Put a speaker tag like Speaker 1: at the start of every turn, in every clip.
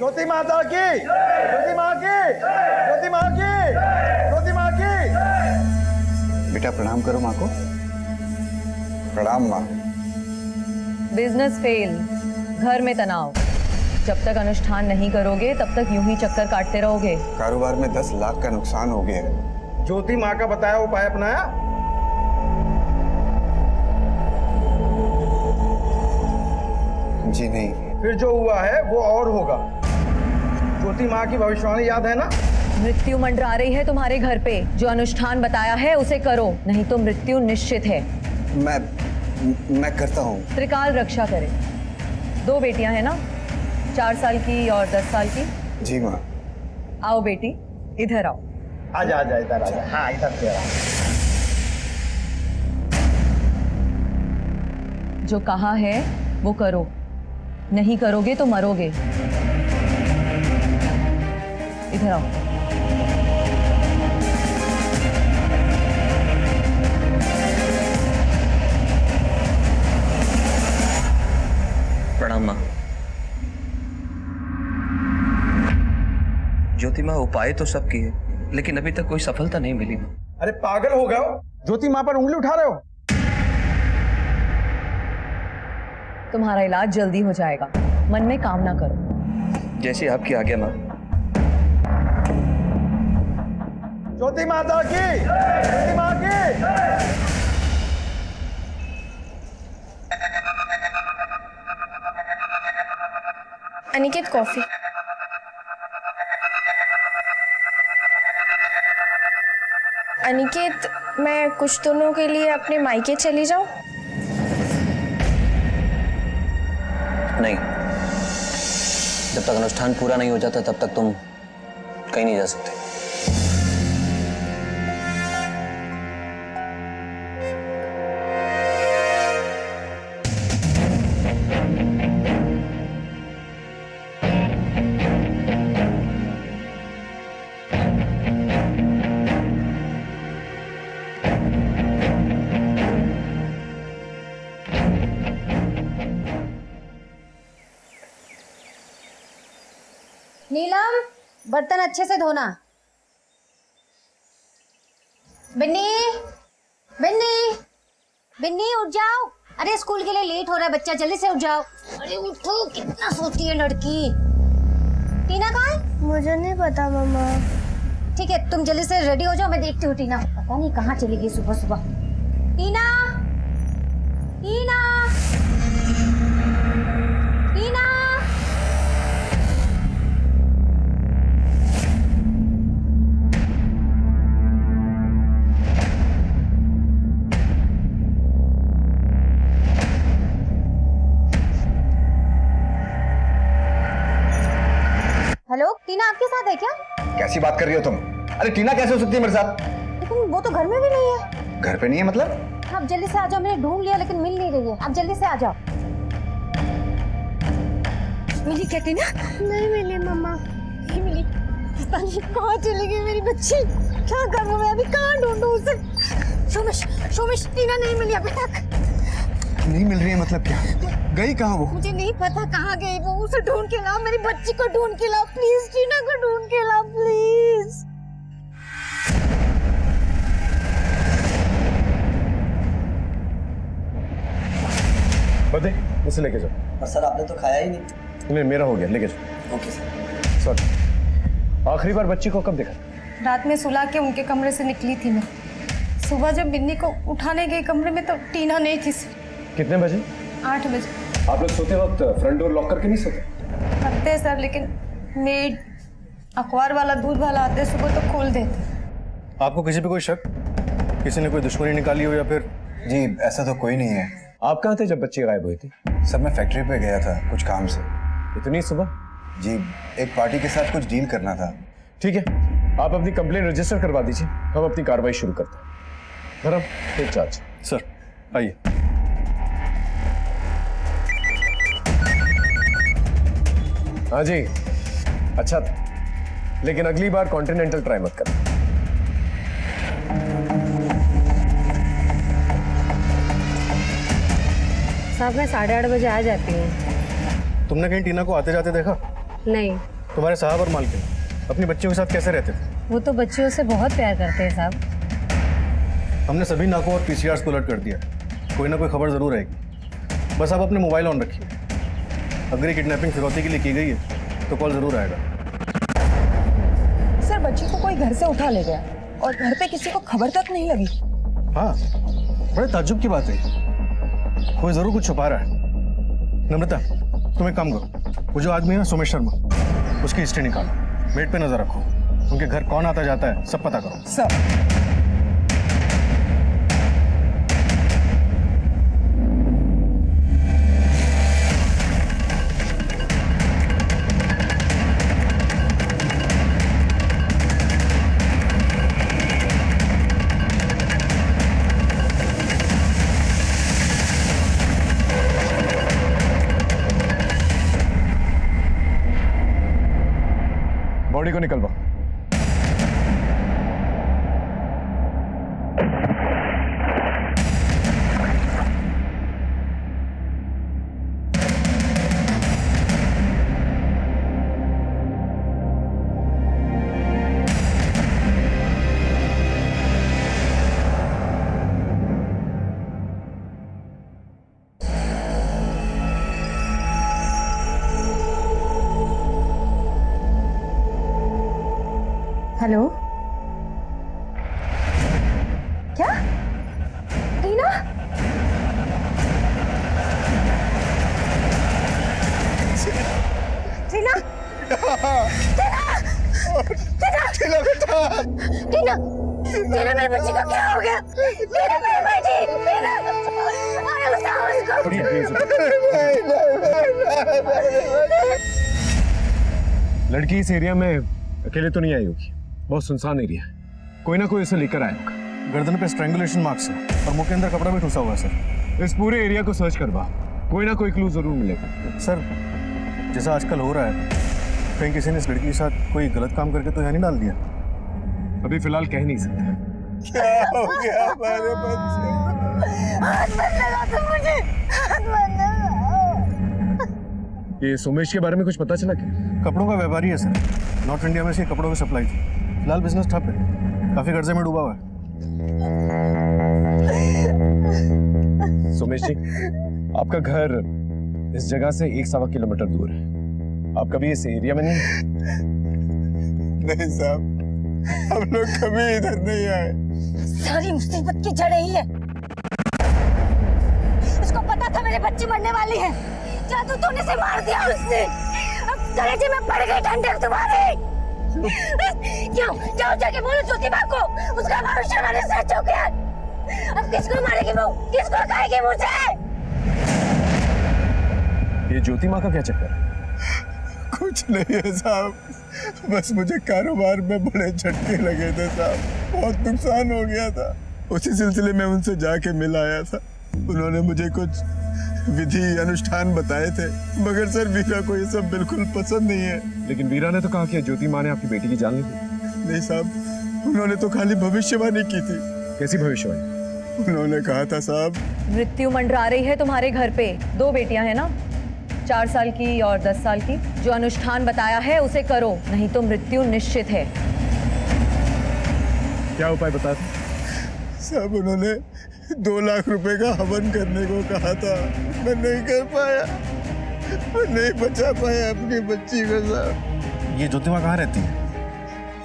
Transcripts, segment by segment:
Speaker 1: ज्योति माता की, ज्योति माँ की, ज्योति माँ की, ज्योति माँ की।
Speaker 2: बेटा प्रणाम करो माँ को। प्रणाम माँ।
Speaker 3: बिजनेस फेल, घर में तनाव। जब तक अनुष्ठान नहीं करोगे तब तक यूं ही चक्कर काटते रहोगे।
Speaker 2: कारोबार में 10 लाख का नुकसान हो गया है।
Speaker 1: ज्योति माँ का बताया उपाय अपनाया?
Speaker 2: जी नहीं।
Speaker 1: फिर जो हुआ है वो और होगा। ज्योति माँ की भविष्यवाणी याद है ना?
Speaker 3: मृत्यु मंडरा रही है तुम्हारे घर पे। जो अनुष्ठान बताया है उसे करो, नहीं तो मृत्यु निश्चित है।
Speaker 2: मैं करता हूँ।
Speaker 3: त्रिकाल रक्षा करे। 2 बेटियां हैं ना, 4 साल की और 10 साल की।
Speaker 2: जी माँ।
Speaker 3: आओ बेटी, इधर आओ।
Speaker 1: आजा आजा, इधर आजा। हाँ इधर से आ।
Speaker 3: जो कहा है वो करो, नहीं करोगे तो मरोगे। इधर आओ।
Speaker 4: प्रणाम माँ। ज्योति माँ, उपाय तो सब किए लेकिन अभी तक कोई सफलता नहीं मिली माँ।
Speaker 1: अरे पागल हो गए हो? ज्योति माँ पर उंगली उठा रहे हो?
Speaker 3: तुम्हारा इलाज जल्दी हो जाएगा, मन में कामना करो।
Speaker 4: जैसी आपकी आज्ञा माँ।
Speaker 1: ज्योति माता की, ज्योति माँ की।
Speaker 5: अनिकेत कॉफी। अनिकेत, मैं कुछ दिनों के लिए अपने मायके चली जाऊं?
Speaker 4: नहीं, जब तक अनुष्ठान पूरा नहीं हो जाता तब तक तुम कहीं नहीं जा सकते।
Speaker 6: नीलम, बर्तन अच्छे से धोना। बिन्नी, बिन्नी, बिन्नी उठ जाओ। अरे स्कूल के लिए लेट हो रहा है बच्चा, जल्दी से उठ जाओ। अरे उठो, कितना सोती है लड़की। टीना कहाँ है?
Speaker 5: मुझे नहीं पता मम्मा।
Speaker 6: ठीक है, तुम जल्दी से रेडी हो जाओ, मैं देखती हूँ टीना। पता नहीं कहाँ चली गई सुबह सुबह। टीना, टीना, टीना। हेलो, टीना आपके साथ है क्या?
Speaker 2: कैसी बात कर रही हो तुम? अरे टीना कैसे हो सकती है मेरे साथ?
Speaker 6: लेकिन वो तो घर में भी नहीं है।
Speaker 2: घर पे नहीं है मतलब?
Speaker 6: आप जल्दी से आ जाओ, मैंने ढूंढ लिया लेकिन मिल नहीं रही है। आप जल्दी से आ जाओ। मिली क्या टीना?
Speaker 5: नहीं मिली मम्मा।
Speaker 6: नहीं मिली। पता नहीं कहाँ चली गई मेरी बच्ची। क्या करूँ मैं अभी, कहाँ ढूंढूं उसे? शोमिश, शोमिश, टीना नहीं मिली अभी तक।
Speaker 2: नहीं मिल रही है मतलब क्या? गई कहाँ वो?
Speaker 6: मुझे नहीं पता कहाँ गई वो। उसे ढूंढ के लाओ, मेरी बच्ची को ढूंढ के लाओ प्लीज। टीना को ढूंढ के लाओ प्लीज।
Speaker 1: बदे मुझसे लेके जाओ।
Speaker 4: पर सर आपने तो खाया ही नहीं।
Speaker 1: नहीं मेरा हो गया, लेके जाओ।
Speaker 4: Okay sir.
Speaker 1: सॉरी, आखिरी बार बच्ची को कब देखा?
Speaker 5: रात में सुला के उनके कमरे से निकली थी मैं। सुबह जब बिन्नी को उठाने गई कमरे में तो टीना नहीं थी सर।
Speaker 1: कितने बजे?
Speaker 5: 8 बजे।
Speaker 1: आप लोग सोते वक्त फ्रंट डोर लॉक करके नहीं सोते?
Speaker 5: करते हैं सर, लेकिन मेड, अखबार वाला, दूध वाला आते सुबह तो खोल देते।
Speaker 7: आपको किसी पे कोई शक? किसी ने कोई दुश्मनी निकाली हो या फिर?
Speaker 2: जी ऐसा तो कोई नहीं है।
Speaker 1: आप कहाँ थे जब बच्ची गायब हुई थी?
Speaker 2: सर मैं फैक्ट्री पे गया था कुछ काम से।
Speaker 1: इतनी सुबह?
Speaker 2: जी एक पार्टी के साथ कुछ डील करना था।
Speaker 1: ठीक है, आप अपनी कंप्लेंट रजिस्टर करवा दीजिए, हम अपनी कार्रवाई शुरू करते हैं। धर्म, टेक चार्ज।
Speaker 7: सर आइए।
Speaker 1: हाँ जी, अच्छा था, लेकिन अगली बार कॉन्टिनेंटल ट्राई मत करना।
Speaker 6: साहब मैं 8:30 बजे आ जाती हूँ।
Speaker 7: तुमने कहीं टीना को आते जाते देखा?
Speaker 6: नहीं।
Speaker 7: तुम्हारे साहब और मालकिन अपनी बच्चियों के साथ कैसे रहते थे?
Speaker 3: वो तो बच्चियों से बहुत प्यार करते हैं साहब।
Speaker 7: हमने सभी नाकों और पीसीआर को अलर्ट कर दिया। कोई ना कोई खबर जरूर आएगी। बस आप अपने मोबाइल ऑन रखिए। अगर ये किडनैपिंग फिरौती के लिए की गई है तो कॉल जरूर आएगा।
Speaker 8: सर बच्ची को कोई घर से उठा ले गया और घर पे किसी को खबर तक नहीं लगी।
Speaker 7: हाँ, बड़े ताज्जुब की बात है। कोई जरूर कुछ छुपा रहा है। नम्रता, तुम एक काम करो, वो जो आदमी है ना सोमेश शर्मा, उसकी हिस्ट्री निकालो, मेट पे नजर रखो, उनके घर कौन आता जाता है सब पता करो।
Speaker 8: सर
Speaker 7: बॉडी को निकलवा।
Speaker 8: हेलो, क्या टीना? टीना
Speaker 6: टीना टीना मेरी बच्ची का क्या हो गया? टीना मेरी बेटी, टीना अरे बताओ उसको।
Speaker 9: लड़की इस एरिया में अकेले तो नहीं आई होगी, बहुत सुनसान एरिया है। कोई ना कोई उसे लेकर आया होगा।
Speaker 7: गर्दन पे स्ट्रैंगुलेशन मार्क्स है और मुंह के अंदर कपड़ा भी ठुसा हुआ है सर।
Speaker 9: इस पूरे एरिया को सर्च करवा, कोई ना कोई क्लू जरूर मिलेगा।
Speaker 7: सर, जैसा आजकल हो रहा है, कहीं किसी ने इस लड़की के साथ कोई गलत काम करके तो यहाँ नहीं डाल दिया?
Speaker 9: अभी फिलहाल कह नहीं सकते।
Speaker 1: क्या हो गया हमारे बच्चे?
Speaker 6: हाथ मत लगा तुम मुझे, हाथ मत लगा।
Speaker 9: ये सोमेश के बारे में कुछ पता चला क्या?
Speaker 7: कपड़ों का व्यापारी है सर। नॉर्थ इंडिया में इसकी कपड़ों की सप्लाई थी। फिलहाल बिजनेस ठप है, काफी कर्जे में डूबा हुआ है।
Speaker 9: सोमेश जी, आपका घर इस जगह से 1-1.25 किलोमीटर दूर है। आप कभी इस एरिया में नहीं?
Speaker 1: नहीं साहब, हम लोग कभी इधर नहीं आए।
Speaker 6: सारी मुसीबत की जड़ यही है। उसको पता था मेरे बच्ची मरने वाली है, जादू तूने से मार दिया उसने। अब कलेजे में पड़ गई डंडे तुम्हारे। क्यों जाओ जाके बोलो ज्योति माँ को, उसका भविष्य हमारे सच हो गया। अब किसको मारेगी वो, किसको खाएगी मुझे?
Speaker 9: ये ज्योति माँ का क्या चक्कर है?
Speaker 1: कुछ नहीं है साहब, बस मुझे कारोबार में बड़े झटके लगे थे साहब, बहुत नुकसान हो गया था। उसी सिलसिले में उनसे जाके मिल आया था। उन्होंने मुझे कुछ विधि अनुष्ठान बताए थे, मगर सर वीरा को ये सब बिल्कुल पसंद नहीं है।
Speaker 9: लेकिन वीरा ने तो कहा कि ज्योति माँ ने आपकी बेटी की जान ली थी।
Speaker 1: नहीं साहब, उन्होंने तो खाली भविष्यवाणी की थी।
Speaker 9: कैसी भविष्यवाणी?
Speaker 1: उन्होंने कहा था साहब,
Speaker 3: मृत्यु मंडरा रही है तुम्हारे घर पे। 2 बेटियां हैं ना, 4 साल की और 10 साल की। जो अनुष्ठान बताया है उसे करो, नहीं तो मृत्यु निश्चित है।
Speaker 9: क्या उपाय बताया था?
Speaker 1: साहब उन्होंने 2 लाख रुपए का हवन करने को कहा था, मैं नहीं कर पाया, मैं नहीं बचा पाया अपनी बच्ची को साहब।
Speaker 7: ये ज्योति माँ कहाँ रहती है?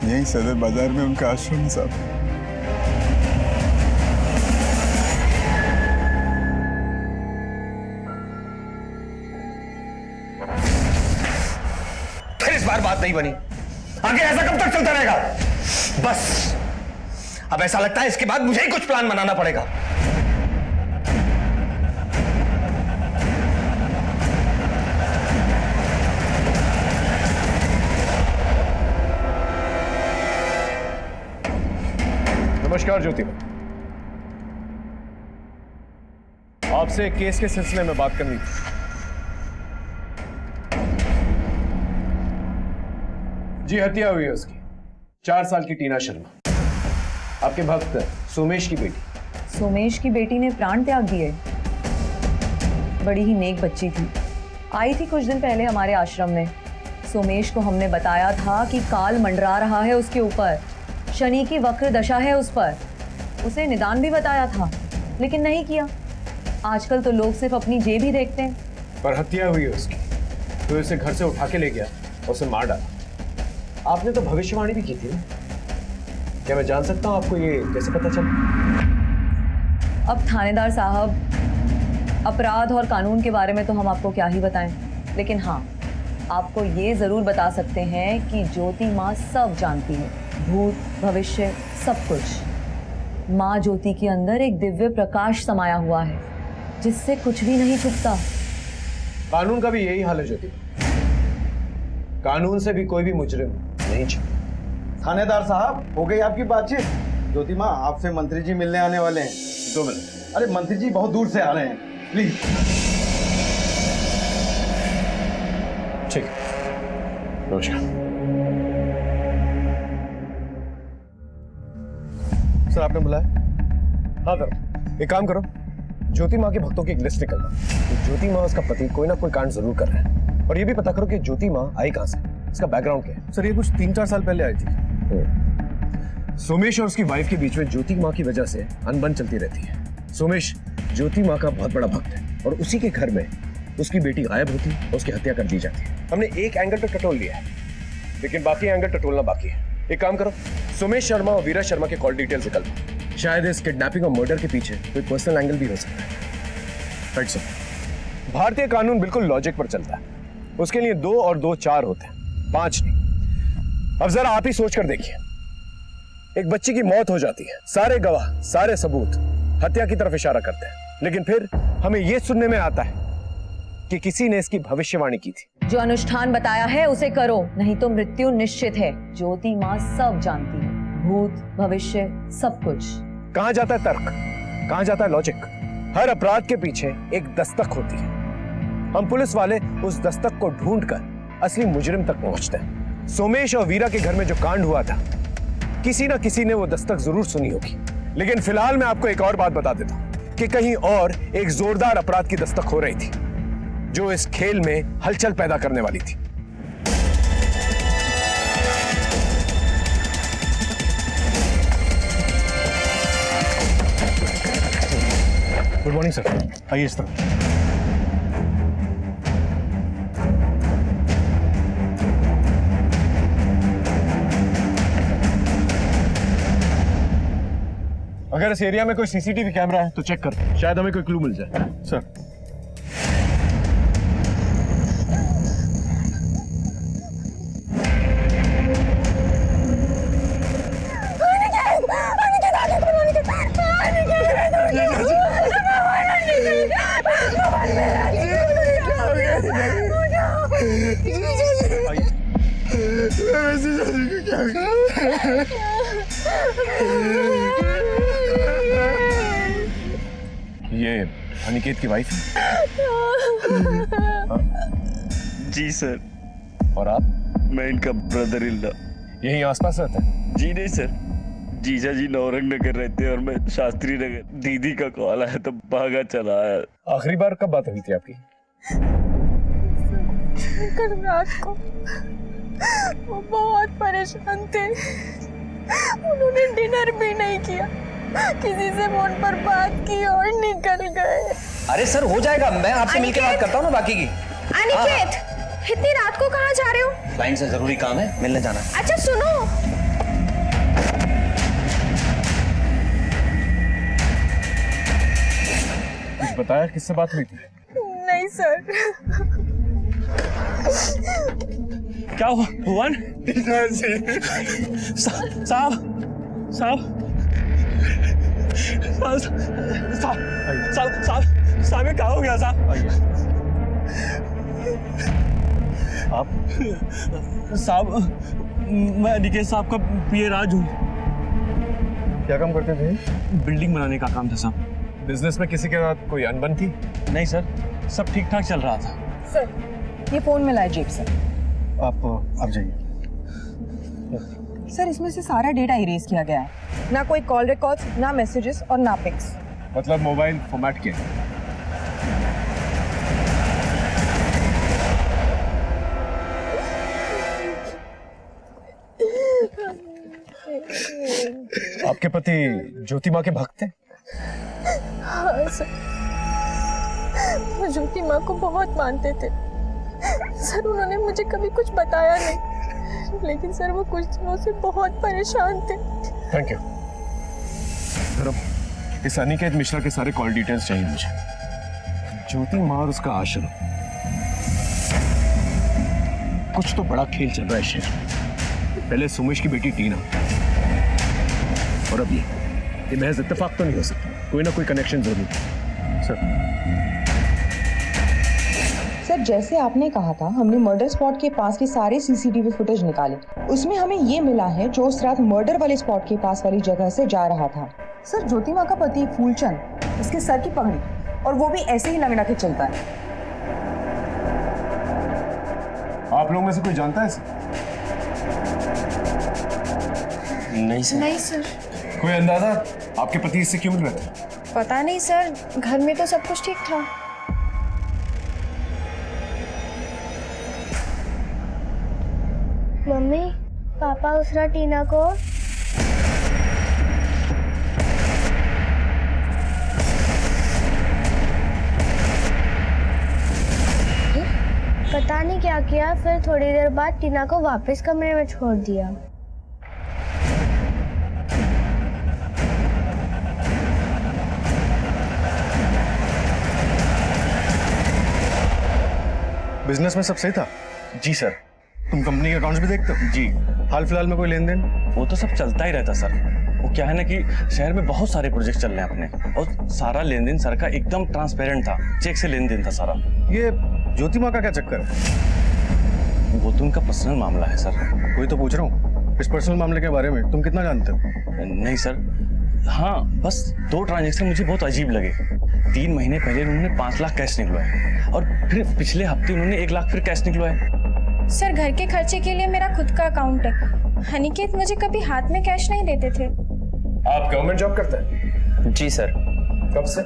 Speaker 1: यही सदर बाजार में उनका आश्रम है साहब।
Speaker 4: फिर इस बार बात नहीं बनी। आगे ऐसा कब तक चलता रहेगा? बस अब ऐसा लगता है इसके बाद मुझे ही कुछ प्लान बनाना पड़ेगा।
Speaker 9: नमस्कार ज्योति, आपसे एक केस के सिलसिले में बात करनी थी। जी, हत्या हुई है उसकी। 4 साल की टीना शर्मा, आपके भक्त सोमेश की बेटी।
Speaker 3: सोमेश की बेटी ने प्राण त्याग दिए। बड़ी ही नेक बच्ची थी, आई थी कुछ दिन पहले हमारे आश्रम में। सोमेश को हमने बताया था कि काल मंडरा रहा है उसके ऊपर, शनि की वक्र दशा है उस पर। उसे निदान भी बताया था, लेकिन नहीं किया। आजकल तो लोग सिर्फ अपनी जेब ही देखते हैं।
Speaker 9: पर हत्या हुई है उसकी, तो उसे घर से उठा के ले गया और उसे मार डाला। आपने तो भविष्यवाणी भी की थी ना? क्या मैं जान सकता हूँ आपको ये कैसे पता चला?
Speaker 3: अब थानेदार साहब, अपराध और कानून के बारे में तो हम आपको क्या ही बताएं, लेकिन हाँ, आपको ये जरूर बता सकते हैं कि ज्योति माँ सब जानती है, भूत भविष्य सब कुछ। माँ ज्योति के अंदर एक दिव्य प्रकाश समाया हुआ है, जिससे कुछ भी नहीं छुपता।
Speaker 9: कानून का भी यही हाल है ज्योति। कानून से भी कोई भी मुजरिम नहीं छुपा।
Speaker 2: थानेदार साहब, हो गई आपकी बातचीत? ज्योति माँ, आपसे मंत्री जी मिलने आने वाले हैं।
Speaker 9: 2 मिनट।
Speaker 2: अरे मंत्री जी बहुत दूर से आ रहे हैं, प्लीज।
Speaker 9: ठीक है, नमस्कार।
Speaker 7: सर आपने बुलाया?
Speaker 9: हाँ सर, एक काम करो, ज्योति माँ के भक्तों की एक लिस्ट निकलवा। तो ज्योति माँ उसका पति कोई ना कोई कांड जरूर कर रहा है, और ये भी पता करो कि ज्योति माँ आई कहाँ से, इसका बैकग्राउंड क्या है।
Speaker 7: सर ये कुछ 3-4 साल पहले आई थी।
Speaker 9: सोमेश और उसकी वाइफ के बीच में ज्योति माँ की वजह से अनबन चलती रहती है। सोमेश ज्योति माँ का बहुत बड़ा भक्त है, और उसी के घर में उसकी बेटी गायब होती और उसकी हत्या कर दी जाती है। हमने एक एंगल पे टटोल लिया है, लेकिन बाकी एंगल टटोलना बाकी है। एक काम करो, सोमेश शर्मा और वीरा शर्मा के कॉल डिटेल्स निकालो। शायद इस किडनैपिंग और मर्डर के पीछे कोई पर्सनल एंगल भी हो सकता है। Right sir. भारतीय कानून बिल्कुल लॉजिक पर चलता है। उसके लिए 2 और 2 4 होते हैं, 5 नहीं। अब जरा आप ही सोच कर देखिए, एक बच्ची की मौत हो जाती है, सारे गवाह, सारे सबूत हत्या की तरफ इशारा करते हैं, लेकिन फिर हमें यह सुनने में आता है कि किसी ने इसकी भविष्यवाणी की थी।
Speaker 3: जो अनुष्ठान बताया है उसे करो, नहीं तो मृत्यु निश्चित है। ज्योति माँ सब जानती है, भूत भविष्य सब कुछ।
Speaker 9: कहां जाता है तर्क, कहां जाता है लॉजिक? हर अपराध के पीछे एक दस्तक होती है। हम पुलिस वाले उस दस्तक को ढूंढकर असली मुजरिम तक पहुंचते हैं। सोमेश और वीरा के घर में जो कांड हुआ था, किसी ना किसी ने वो दस्तक जरूर सुनी होगी। लेकिन फिलहाल मैं आपको एक और बात बता देता हूं कि कहीं और एक जोरदार अपराध की दस्तक हो रही थी, जो इस खेल में हलचल पैदा करने वाली थी।
Speaker 7: गुड मॉर्निंग सर, आइए इस तरफ।
Speaker 9: अगर इस एरिया में कोई सीसीटीवी कैमरा है तो चेक कर, शायद हमें कोई क्लू मिल जाए।
Speaker 7: सर
Speaker 9: ये अनिकेत की वाइफ है?
Speaker 10: जी सर।
Speaker 9: और आप?
Speaker 10: मैं इनका ब्रदर इन लॉ।
Speaker 9: यहीं आसपास रहते हैं?
Speaker 10: जी नहीं सर, जीजा जी नौरंग नगर रहते हैं और मैं शास्त्री नगर। दीदी का कॉल आया तो भागा चला आया।
Speaker 9: आखिरी बार कब बात हुई थी आपकी?
Speaker 8: कल रात को। वो बहुत परेशान थे, उन्होंने डिनर भी नहीं किया, किसी से फोन पर बात की और निकल गए।
Speaker 4: अरे सर हो जाएगा, मैं आपसे मिलकर बात करता हूँ ना बाकी की।
Speaker 5: अनिकेत, इतनी रात को कहाँ जा रहे हो?
Speaker 4: क्लाइंट से जरूरी काम है, मिलने जाना।
Speaker 5: अच्छा सुनो,
Speaker 9: कुछ बताया किससे बात हुई थी?
Speaker 8: नहीं सर।
Speaker 10: क्या हुआ भुवन? साहब साहब साहब ये क्या हो गया साहब?
Speaker 7: आप?
Speaker 10: साहब मैं अनिकेत साहब का पीए राज हूँ।
Speaker 7: क्या काम करते थे?
Speaker 10: बिल्डिंग बनाने का काम था साहब।
Speaker 9: बिजनेस में किसी के साथ कोई अनबन थी?
Speaker 10: नहीं सर, सब ठीक ठाक चल रहा था।
Speaker 8: सर ये फोन में लाए जेब से।
Speaker 7: आप जाइए।
Speaker 8: सर इसमें से सारा डेटा इरेज किया गया है, ना कोई कॉल रिकॉर्ड्स, ना मैसेजेस और ना पिक्स।
Speaker 9: मतलब मोबाइल फॉर्मेट किया? आपके पति ज्योति माँ के भक्त हैं?
Speaker 8: हाँ सर, वो ज्योति माँ को बहुत मानते थे सर। उन्होंने मुझे कभी कुछ बताया नहीं, लेकिन सर वो कुछ दिनों से बहुत परेशान थे।
Speaker 9: Thank you sir. अब इस अनिकेत मिश्रा के सारे कॉल डिटेल्स चाहिए मुझे। ज्योति माँ और उसका आश्रम, कुछ तो बड़ा खेल चल रहा है शहर में। पहले सोमेश की बेटी टीना, और अब ये महज इत्तेफाक तो नहीं हो सकता, कोई ना कोई कनेक्शन जरूर है।
Speaker 11: सर जैसे आपने कहा था, हमने मर्डर स्पॉट के पास के सारे सीसीटीवी फुटेज निकाले। उसमें हमें ये मिला है जो उस रात मर्डर वाले स्पॉट के पास वाली जगह से जा रहा था।
Speaker 12: सर ज्योति माँ का पति फूलचंद, उसके सर की पगड़ी, और वो भी ऐसे ही लंगड़ा के चलता है।
Speaker 9: आप लोगों में से कोई जानता है इसे?
Speaker 4: नहीं सर।
Speaker 8: नहीं सर।
Speaker 9: कोई अंदाजा आपके पति इससे क्यों मिल रहे थे?
Speaker 8: पता नहीं सर, घर में तो सब कुछ ठीक था।
Speaker 6: मम्मी, पापा उस रात टीना को पता नहीं क्या किया, फिर थोड़ी देर बाद टीना को वापस कमरे में छोड़ दिया।
Speaker 7: बिजनेस में सब सही था?
Speaker 10: जी सर।
Speaker 7: तुम कंपनी के अकाउंट्स भी देखते हो?
Speaker 10: जी।
Speaker 7: हाल फिलहाल में कोई लेन देन?
Speaker 10: वो तो सब चलता ही रहता सर। वो क्या है ना कि शहर में बहुत सारे प्रोजेक्ट चल रहे हैं अपने, और सारा लेन देन सर का एकदम ट्रांसपेरेंट था, चेक से लेन देन था सारा।
Speaker 7: ये ज्योति माँ का क्या चक्कर है?
Speaker 10: वो तो उनका पर्सनल मामला है सर।
Speaker 7: वही तो पूछ रहा हूँ, इस पर्सनल मामले के बारे में तुम कितना जानते हो?
Speaker 10: नहीं सर, हाँ बस 2 ट्रांजेक्शन मुझे बहुत अजीब लगे। 3 महीने पहले उन्होंने 5 लाख कैश निकलवाए, और फिर पिछले हफ्ते उन्होंने 1 लाख फिर कैश निकलवाए।
Speaker 8: सर घर के खर्चे के लिए मेरा खुद का अकाउंट है। अनिकेत मुझे कभी हाथ में कैश नहीं देते थे।
Speaker 9: आप गवर्नमेंट जॉब करते हैं?
Speaker 4: जी सर।
Speaker 9: कब से?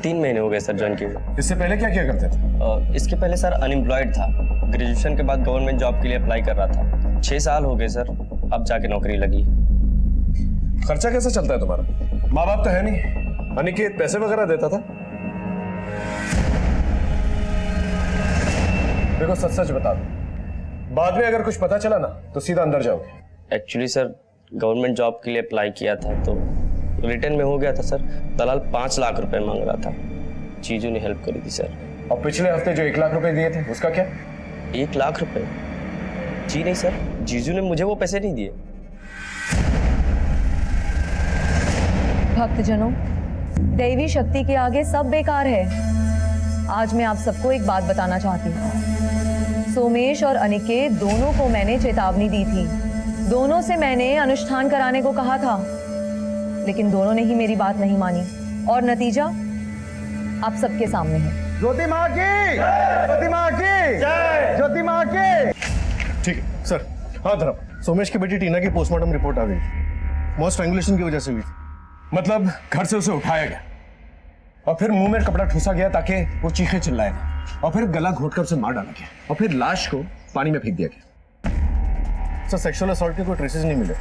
Speaker 4: 3 महीने हो गए सर ज्वाइन किए।
Speaker 9: इससे पहले क्या किया करते थे?
Speaker 4: इसके पहले सर अनएम्प्लॉयड था। ग्रेजुएशन के बाद गवर्नमेंट जॉब के लिए अप्लाई कर रहा था। 6 साल हो गए सर, अब जाके नौकरी लगी।
Speaker 9: खर्चा कैसे चलता है तुम्हारा? माँ बाप तो है नहीं, अनिकेत पैसे वगैरह देता था? देखो सच सच बता दो, बाद में अगर कुछ पता चला ना तो सीधा अंदर जाओगे।
Speaker 4: एक्चुअली सर गवर्नमेंट जॉब के लिए अप्लाई किया था तो रिटर्न में हो गया था सर। दलाल 5 लाख रुपए मांग रहा था, चीजों ने हेल्प करी थी सर।
Speaker 9: और पिछले हफ्ते जो 1 लाख रुपए दिए थे उसका क्या?
Speaker 4: 1 लाख रुपए? जी नहीं सर, जीजू ने मुझे वो पैसे नहीं दिए।
Speaker 3: भक्तजनों, दैवी शक्ति के आगे सब बेकार है। आज मैं आप सबको एक बात बताना चाहती हूँ। सोमेश और अनिकेत दोनों को मैंने चेतावनी दी थी। दोनों से मैंने अनुष्ठान कराने को कहा था, लेकिन दोनों ने ही मेरी बात नहीं मानी, और नतीजा आप सबके सामने है।
Speaker 2: ज्योति माँ की, ज्योति माँ की, ज्योति माँ की।
Speaker 7: ठीक है सर। हाँ धर्म, सोमेश की बेटी टीना की पोस्टमार्टम रिपोर्ट आ गई थी। मौत स्ट्रैंगुलेशन की वजह से हुई थी।
Speaker 9: मतलब घर से उसे उठाया गया और फिर मुंह में कपड़ा ठूसा गया ताकि वो चीखे चिल्लाए, और फिर गला घोटकर उसे मार डाला गया, और फिर लाश को पानी में फेंक दिया गया।
Speaker 7: सर सेक्सुअल असॉल्ट के कोई ट्रेसेस नहीं मिले।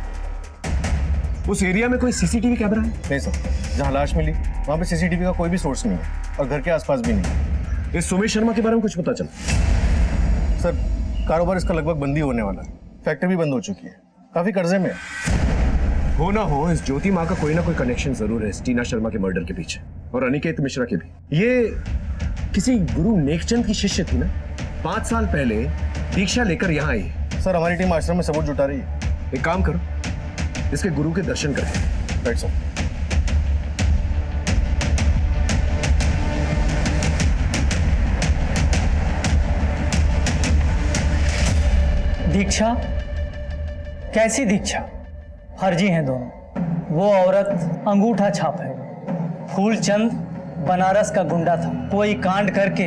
Speaker 9: उस एरिया में कोई सीसीटीवी कैमरा है?
Speaker 7: नहीं सर, जहाँ लाश मिली वहाँ पे सीसीटीवी का कोई भी सोर्स नहीं है, और घर के आसपास भी नहीं।
Speaker 9: इस सोमेश शर्मा के बारे में कुछ पता चला?
Speaker 7: सर कारोबार इसका लगभग बंद ही होने वाला है। फैक्ट्री भी बंद हो चुकी है, काफी कर्जे में है।
Speaker 9: हो ना हो, इस ज्योति माँ का कोई ना कोई कनेक्शन जरूर है इस टीना शर्मा के मर्डर के पीछे, और अनिकेत मिश्रा के भी। ये किसी गुरु नेकचंद की शिष्य थी ना, 5 साल पहले दीक्षा लेकर यहाँ आई।
Speaker 7: सर हमारी टीम आश्रम में सबूत जुटा रही है।
Speaker 9: एक काम करो, इसके गुरु के दर्शन करें।
Speaker 7: Right sir.
Speaker 13: दीक्षा? कैसी दीक्षा? फर्जी हैं दोनों। वो औरत अंगूठा छाप है, फूलचंद बनारस का गुंडा था। कोई कांड करके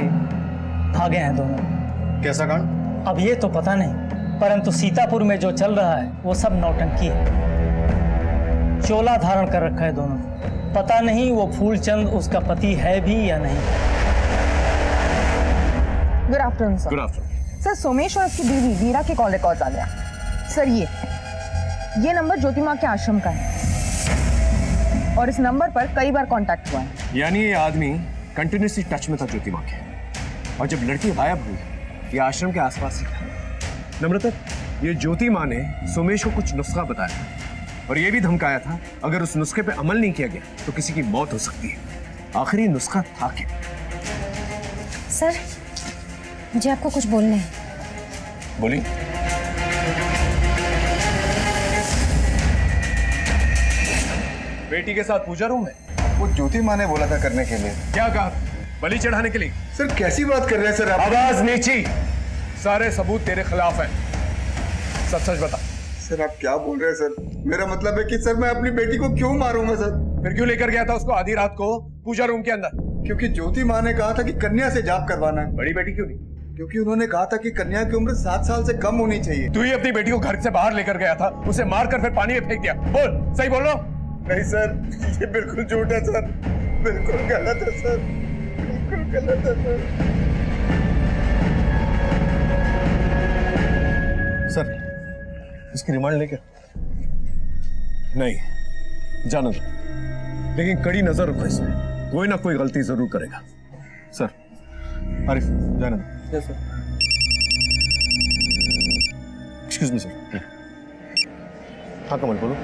Speaker 13: भागे हैं दोनों।
Speaker 7: कैसा कांड?
Speaker 13: अब ये तो पता नहीं, परंतु सीतापुर में जो चल रहा है वो सब नौटंकी है। चोला धारण कर रखा है दोनों। पता नहीं वो फूलचंद उसका पति है भी या नहीं।
Speaker 12: Good afternoon sir.
Speaker 9: Good afternoon
Speaker 12: sir, Somesh और उसकी बीवी वीरा के कॉल रिकॉर्ड्स आ गया। सर ये नंबर ज्योति माँ के आश्रम का है।
Speaker 11: और इस नंबर पर कई बार कांटेक्ट हुआ है।
Speaker 9: यानी ये आदमी कंटिन्यूसली टच में था ज्योति माँ के, और जब लड़की गायब हुई ये आश्रम के आसपास ही था। नम्रता, ये ज्योति माँ ने सोमेश को कुछ नुस्खा बताया और ये भी धमकाया था अगर उस नुस्खे पे अमल नहीं किया गया तो किसी की मौत हो सकती है। आखिर ये नुस्खा था क्या?
Speaker 6: सर, मुझे आपको कुछ बोलना है।
Speaker 9: बोली। बेटी के साथ पूजा रूम में?
Speaker 1: वो ज्योति माँ ने बोला था करने के लिए।
Speaker 9: क्या कहा? बलि चढ़ाने के लिए?
Speaker 1: सर कैसी बात कर रहे हैं सर आप?
Speaker 9: आवाज नीची। सारे सबूत तेरे खिलाफ हैं। सच सच बता।
Speaker 1: सर आप क्या बोल रहे हैं सर? मेरा मतलब है कि सर मैं अपनी बेटी को क्यों मारूंगा सर?
Speaker 9: फिर क्यों लेकर गया था उसको आधी रात को पूजा रूम के अंदर?
Speaker 1: क्योंकि ज्योति माँ ने कहा था कि कन्या से जाप करवाना है।
Speaker 9: बड़ी बेटी क्यों नहीं?
Speaker 1: क्योंकि उन्होंने कहा था कि कन्या की उम्र 7 साल से कम होनी चाहिए।
Speaker 9: तू ही अपनी बेटी को घर से बाहर लेकर गया था, उसे मारकर फिर पानी में फेंक दिया। बोल, सही बोल रहा हूं?
Speaker 1: नहीं सर, ये बिल्कुल झूठ है सर, बिल्कुल गलत है सर, बिल्कुल गलत है
Speaker 7: सर। इसकी रिमांड लेके?
Speaker 9: नहीं, जाना दो, लेकिन कड़ी नजर रखो इसमें, कोई ना कोई गलती जरूर करेगा।
Speaker 7: सर, आरिफ जाना दो।
Speaker 1: Yes sir.
Speaker 7: Excuse me sir. हाँ कमल बोलो।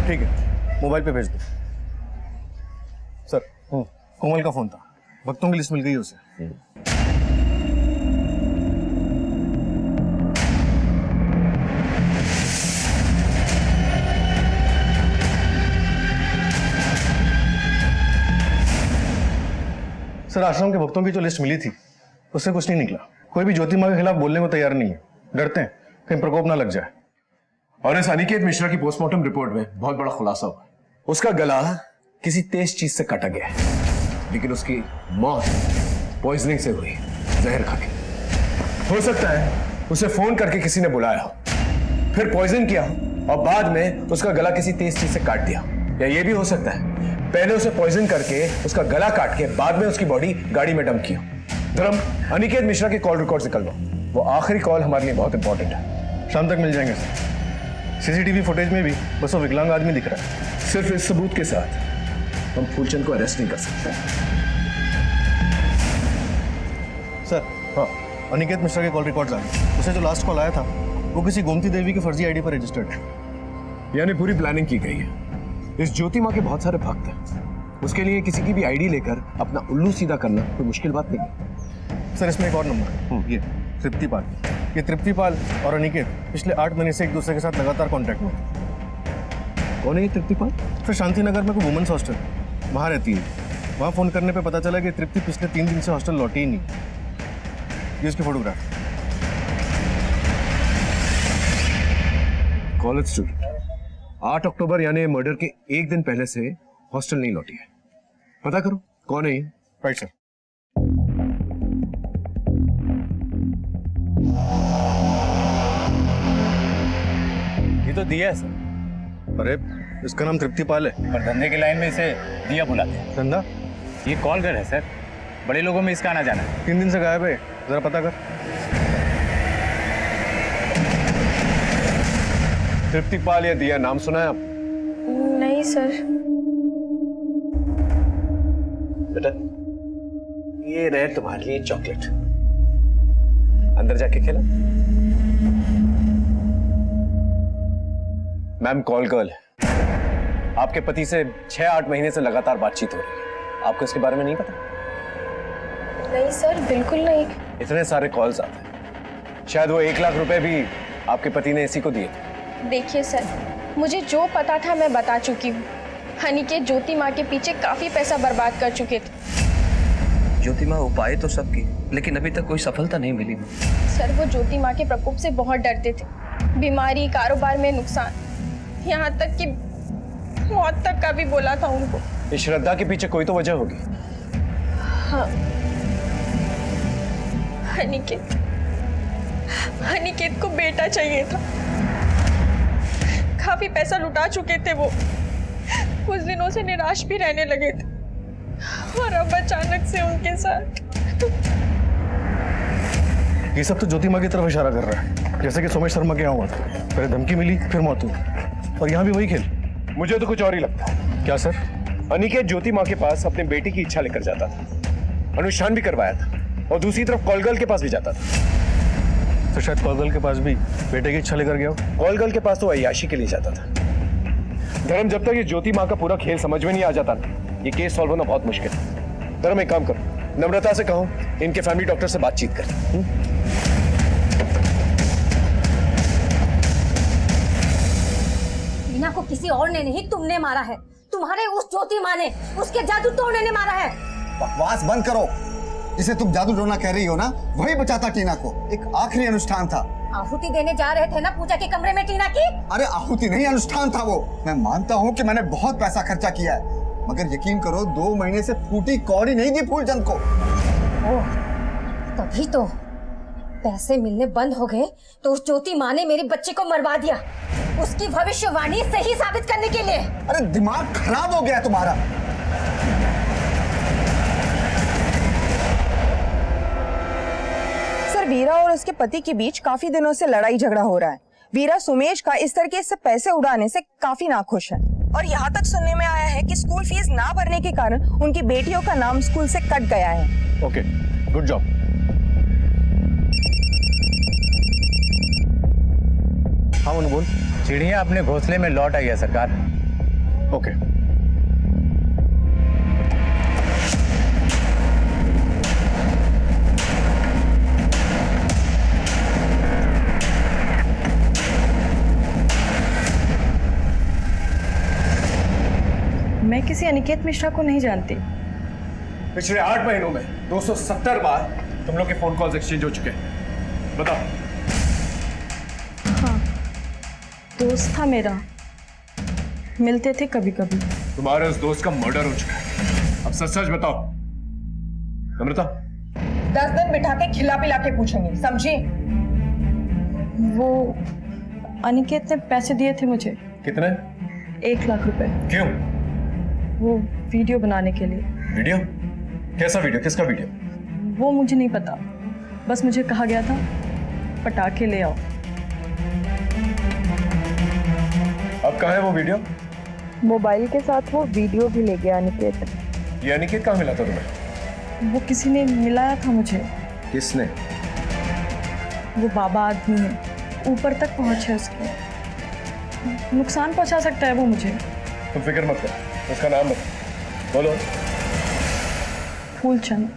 Speaker 7: ठीक है, मोबाइल पे भेज दो। सर, कोमल का फोन था, भक्तों की लिस्ट मिल गई उसे। सर, आश्रम के भक्तों की जो लिस्ट मिली थी उससे कुछ नहीं निकला। कोई भी ज्योति माँ के खिलाफ बोलने को तैयार नहीं है, डरते हैं कहीं प्रकोप ना लग जाए।
Speaker 9: और इस अनिकेत मिश्रा की पोस्टमार्टम रिपोर्ट में बहुत बड़ा खुलासा हुआ। उसका गला किसी तेज चीज से काटा गया है, लेकिन उसकी मौत पॉइजनिंग से हुई, जहर खा के। हो सकता है उसे फोन करके किसी ने बुलाया हो, फिर पॉइजन किया हो और बाद में उसका गला किसी तेज चीज से काट दिया। या ये भी हो सकता है पहले उसे पॉइजन करके उसका गला काट के बाद में उसकी बॉडी गाड़ी में डंप की हो। धर्म, अनिकेत मिश्रा के कॉल रिकॉर्ड निकलवाओ, वो आखिरी कॉल हमारे लिए बहुत इंपॉर्टेंट है।
Speaker 7: शाम तक मिल जाएंगे सर। सीसीटीवी फुटेज में भी बस वो विकलांग आदमी दिख रहा है।
Speaker 9: सिर्फ इस सबूत के साथ हम फूलचंद को अरेस्ट नहीं कर सकते।
Speaker 7: सर, हाँ, अनिकेत मिश्रा के कॉल रिकॉर्ड्स आ गए। उसे जो लास्ट कॉल आया था वो किसी गोमती देवी की फर्जी आईडी पर रजिस्टर्ड है।
Speaker 9: यानी पूरी प्लानिंग की गई है। इस ज्योति माँ के बहुत सारे भक्त हैं, उसके लिए किसी की भी आईडी लेकर अपना उल्लू सीधा करना कोई मुश्किल बात नहीं है।
Speaker 7: सर, इसमें एक और नंबर है, ये तृप्तिपाल। ये तृप्तिपाल और अनिकेत पिछले 8 महीने से एक दूसरे के साथ लगातार कांटेक्ट में हैं।
Speaker 9: कौन है ये तृप्तिपाल?
Speaker 7: फिर शांति नगर में कोई वुमेन्स हॉस्टल वहाँ रहती है। वहाँ फोन करने पे पता चला कि तृप्ति पिछले 3 दिन से हॉस्टल लौटी ही नहीं। ये उसकी फोटोग्राफ।
Speaker 9: कॉलेज स्टूडेंट, 8 अक्टूबर यानी मर्डर के एक दिन पहले से हॉस्टल नहीं लौटी है। पता करो कौन है ये।
Speaker 7: Right sir.
Speaker 10: ये तो दिया है सर।
Speaker 7: अरे इसका नाम तृप्तिपाल है।
Speaker 10: और धंधे की लाइन में इसे दिया बुलाते हैं।
Speaker 7: धंधा?
Speaker 10: ये कॉल कर है सर, बड़े लोगों में इसका आना जाना है।
Speaker 7: 3 दिन से गायब है, जरा पता कर।
Speaker 9: तृप्तिपाल या दिया नाम सुना है आप?
Speaker 8: नहीं सर।
Speaker 9: बेटा, ये रहे तुम्हारे लिए चॉकलेट, अंदर जाके खेला। मैम कॉल गर्ल, आपके पति से 6-8 महीने से लगातार बातचीत हो रही है, आपको इसके बारे में नहीं पता?
Speaker 8: नहीं सर, बिल्कुल नहीं।
Speaker 9: इतने सारे कॉल्स आते हैं, शायद वो 1 लाख रुपए भी आपके पति ने इसी को दिए थे।
Speaker 8: देखिए सर, मुझे जो पता था मैं बता चुकी हूँ। अनिकेत ज्योति माँ के पीछे काफी पैसा बर्बाद कर चुके थे।
Speaker 4: ज्योति माँ उपाय तो सब की, लेकिन अभी तक कोई सफलता नहीं मिली।
Speaker 8: सर, वो ज्योति माँ के प्रकोप से बहुत डरते थे। बीमारी, कारोबार में नुकसान, यहाँ तक कि मौत तक का भी बोला था उनको।
Speaker 9: इस श्रद्धा के पीछे कोई तो वजह होगी।
Speaker 8: हाँ, अनिकेत को बेटा चाहिए था। काफी पैसा लुटा चुके थे वो, कुछ दिनों से निराश भी रहने लगे थे, और अब अचानक से उनके साथ।
Speaker 7: ये सब तो ज्योति माँ की तरफ इशारा कर रहा है, जैसे कि सोमेश शर्मा के यहाँ हुआ था। पहले धमकी मिली, फिर मौत हुई, और यहाँ भी वही खेल।
Speaker 9: मुझे तो कुछ और ही लगता है।
Speaker 7: क्या सर?
Speaker 9: अनिकेत ज्योति माँ के पास अपने बेटे की इच्छा लेकर जाता था, अनुष्ठान भी करवाया था, और दूसरी तरफ कॉल गर्ल के पास भी जाता था।
Speaker 7: तो शायद कॉल गर्ल के पास भी बेटे की इच्छा लेकर गया हो।
Speaker 9: कॉल गर्ल के पास तो अय्याशी के लिए जाता था। धर्म, जब तक ये ज्योति माँ का पूरा खेल समझ में नहीं आ जाता ना, ये केस सॉल्व होना बहुत मुश्किल है। धर्म, एक काम करो, नम्रता से कहो इनके फैमिली डॉक्टर से बातचीत करें।
Speaker 6: टीना को किसी और ने नहीं, तुमने मारा है। तुम्हारे उस ज्योति माँ ने, उसके जादू टोने ने मारा है।
Speaker 2: बकवास बंद करो। जिसे तुम जादू टोना कह रही हो ना, वही बचाता टीना को। एक आखिरी अनुष्ठान था।
Speaker 6: आहुति देने जा रहे थे ना पूजा के कमरे में टीना की।
Speaker 2: अरे आहुति नहीं, अनुष्ठान था वो। मैं मानता हूँ कि मैंने बहुत पैसा खर्चा किया है, मगर यकीन करो 2 महीने से फूटी कौड़ी नहीं दी फूलचंद को।
Speaker 6: ओह, तभी तो पैसे मिलने बंद हो गए तो उस ज्योति माँ ने मेरे बच्चे को मरवा दिया, उसकी भविष्यवाणी सही साबित करने के लिए।
Speaker 2: अरे दिमाग खराब हो गया तुम्हारा।
Speaker 11: सर, वीरा और उसके पति के बीच काफी दिनों से लड़ाई झगड़ा हो रहा है। वीरा सुमेश का इस तरीके से पैसे उड़ाने से काफी नाखुश है, और यहाँ तक सुनने में आया है कि स्कूल फीस ना भरने के कारण उनकी बेटियों का नाम स्कूल से कट गया है।
Speaker 7: Okay, good job. हाँ बोल।
Speaker 13: चिड़िया अपने घोंसले में लौट आई है सरकार।
Speaker 7: ओके।
Speaker 8: मैं किसी अनिकेत मिश्रा को नहीं जानती।
Speaker 9: पिछले 8 महीनों में 270 बार तुम लोग के फोन कॉल्स एक्सचेंज हो चुके हैं। बताओ।
Speaker 8: हाँ, दोस्त था मेरा, मिलते थे कभी कभी।
Speaker 9: तुम्हारे उस दोस्त का मर्डर हो चुका है, अब सच सच बताओ। नम्रता,
Speaker 11: 10 दिन बिठा के खिला पिला के पूछेंगे, समझी?
Speaker 8: वो अनिकेत ने पैसे दिए थे मुझे।
Speaker 9: कितने?
Speaker 8: 1 लाख रुपए।
Speaker 9: क्यों?
Speaker 8: वो वीडियो बनाने के लिए।
Speaker 9: वीडियो? कैसा वीडियो? किसका वीडियो?
Speaker 8: वो मुझे नहीं पता, बस मुझे कहा गया था पटाखे ले आओ।
Speaker 9: अब कहाँ है वो वीडियो?
Speaker 8: मोबाइल के साथ वो वीडियो भी ले गया अनिकेत।
Speaker 9: ये अनिकेत कहाँ मिला था तुम्हें?
Speaker 8: वो किसी ने मिलाया था मुझे।
Speaker 9: किसने?
Speaker 8: वो बाबा आदमी है, ऊपर तक पहुंच है उसकी, नुकसान पहुंचा सकता है वो मुझे।
Speaker 9: तुम फिक्र मत करो, उसका नाम बताओ। बोलो।
Speaker 8: फूलचंद।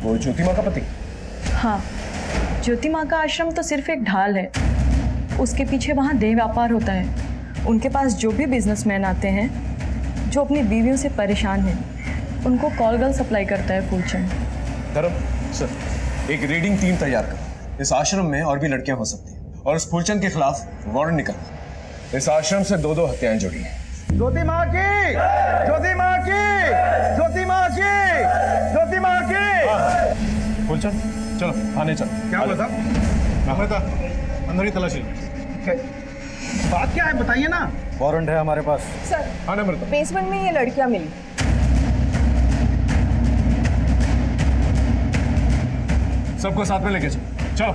Speaker 9: वो ज्योति माँ का पति?
Speaker 8: हाँ, ज्योति माँ का आश्रम तो सिर्फ एक ढाल है, उसके पीछे वहाँ देह व्यापार होता है। उनके पास जो भी बिजनेसमैन आते हैं जो अपनी बीवियों से परेशान हैं, उनको कॉल गर्ल सप्लाई करता है फूलचंद।
Speaker 9: धर्म सर, एक रीडिंग टीम तैयार करो। इस आश्रम में और भी लड़कियां हो सकती हैं, और उस फूलचंद के खिलाफ वारंट निकल। इस आश्रम से 2 हत्याएं जुड़ी हैं।
Speaker 2: ज्योति माँ की, ज्योति माँ की, ज्योति माँ की, ज्योति माँ की।
Speaker 7: फूलचंद, चलो थाने चलो।
Speaker 2: क्या हुआ साहब?
Speaker 7: अंदर ही तलाशी।
Speaker 2: बात क्या है बताइए ना।
Speaker 7: वारंट है हमारे पास।
Speaker 11: सर,
Speaker 9: हाँ नम्रता,
Speaker 11: बेसमेंट में ये लड़कियां मिली।
Speaker 9: सबको साथ में लेके चलो। चलो।